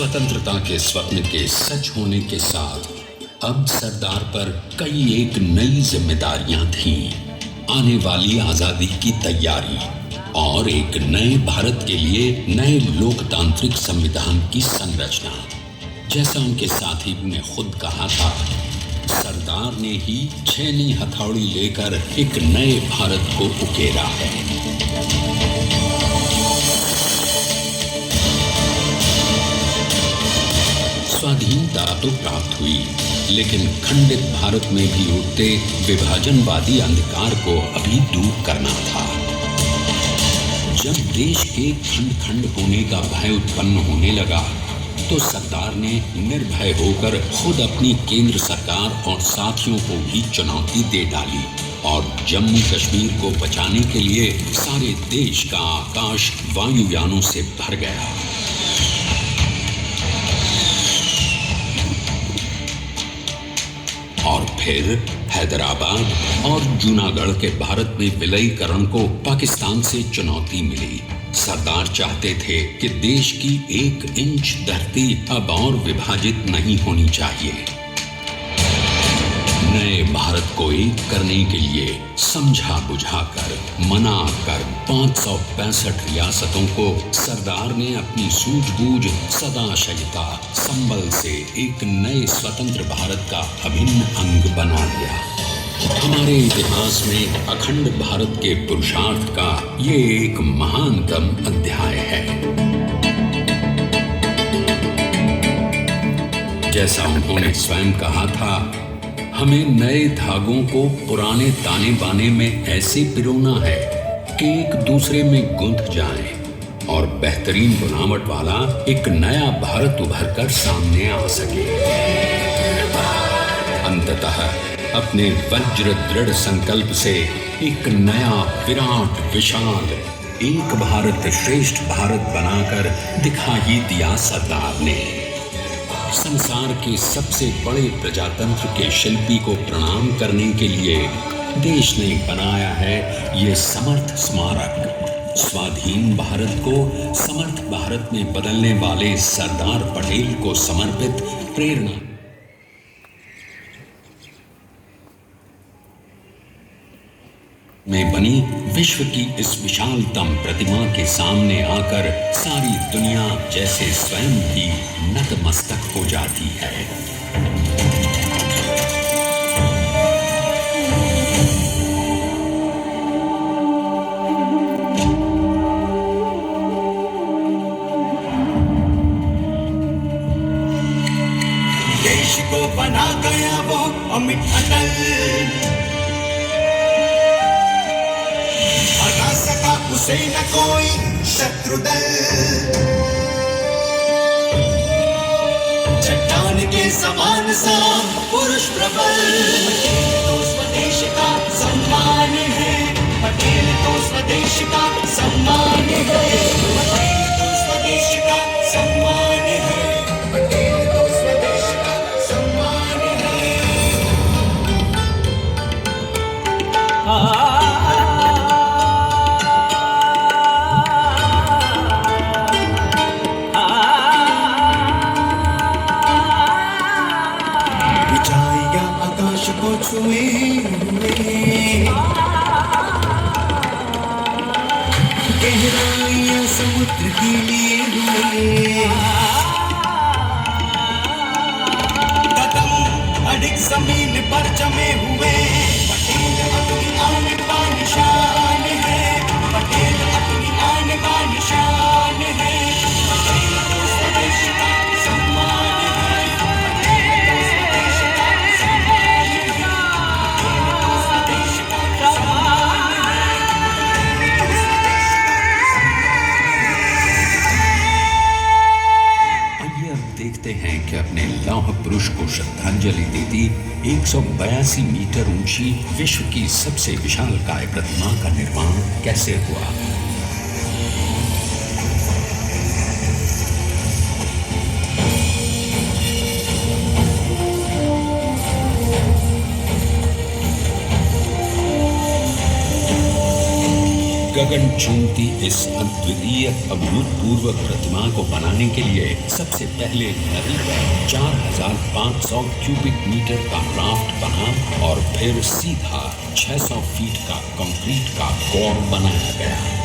स्वतंत्रता के स्वप्न के सच होने के साथ अब सरदार पर कई एक नई जिम्मेदारियां थीं। आने वाली आजादी की तैयारी और एक नए भारत के लिए नए लोकतांत्रिक संविधान की संरचना। जैसा उनके साथी ने खुद कहा था, सरदार ने ही छेनी हथौड़ी लेकर एक नए भारत को उकेरा है। स्वाधीनता तो प्राप्त हुई, लेकिन खंडित भारत में भी उठते विभाजनवादी अंधकार को अभी दूर करना था। जब देश के खंड खंड होने का भय उत्पन्न होने लगा, तो सरदार ने निर्भय होकर खुद अपनी केंद्र सरकार और साथियों को भी चुनौती दे डाली और जम्मू कश्मीर को बचाने के लिए सारे देश का आकाश वायुयानों से भर गया। और फिर हैदराबाद और जूनागढ़ के भारत में विलयीकरण को पाकिस्तान से चुनौती मिली। सरदार चाहते थे कि देश की 1 इंच धरती अब और विभाजित नहीं होनी चाहिए। नए भारत को एक करने के लिए समझा बुझाकर मना कर 565 रियासतों को सरदार ने अपनी सूझबूझ सदाशयता संबल से एक नए स्वतंत्र भारत का अभिन्न अंग बना दिया। हमारे इतिहास में अखंड भारत के पुरुषार्थ का ये एक महानतम अध्याय है। जैसा उन्होंने स्वयं कहा था, हमें नए धागों को पुराने ताने बाने में ऐसे पिरोना है कि एक दूसरे में गुंथ जाएं और बेहतरीन बनावट वाला एक नया भारत उभर कर सामने आ सके। अंततः अपने वज्र दृढ़ संकल्प से एक नया विराट विशाल एक भारत श्रेष्ठ भारत बनाकर दिखा ही दिया सरदार ने। संसार के सबसे बड़े प्रजातंत्र के शिल्पी को प्रणाम करने के लिए देश ने बनाया है ये समर्थ स्मारक। स्वाधीन भारत को समर्थ भारत में बदलने वाले सरदार पटेल को समर्पित प्रेरणा में बनी विश्व की इस विशालतम प्रतिमा के सामने आकर सारी दुनिया जैसे स्वयं भी नतमस्तक हो जाती है। देश को बना गया वो अमित अटल, हरा सका उसे न कोई शत्रुदल। चट्टान के समान सा पुरुष प्रबल, पटेल तो स्वदेश का सम्मान है, पटेल तो स्वदेश का सम्मान है, पटेल तो स्वदेश का सम्मान है, पटेल तो स्वदेश का सम्मान है। छुए गहराइयां समुद्र के लिए हुए, कदम अडिग जमीन पर जमे हुए। पटेल अपनी आन का निशान है, पटेल अपनी आन का निशान है, पटेल तो स्वदेश का सम्मान है, पटेल तो स्वदेश का सम्मान है, पटेल तो स्वदेश का सम्मान है, पटेल तो स्वदेश का सम्मान है। आइए अब देखते हैं कि अपने लौह पुरुष को श्रद्धांजलि देती 182 मीटर ऊंची विश्व की सबसे विशालकाय प्रतिमा का निर्माण कैसे हुआ। गगन चूमती इस अद्वितीय अभूतपूर्व प्रतिमा को बनाने के लिए सबसे पहले नदी पर 4,500 क्यूबिक मीटर का राफ्ट बना और फिर सीधा 600 फीट का कंक्रीट का कोर बनाया गया।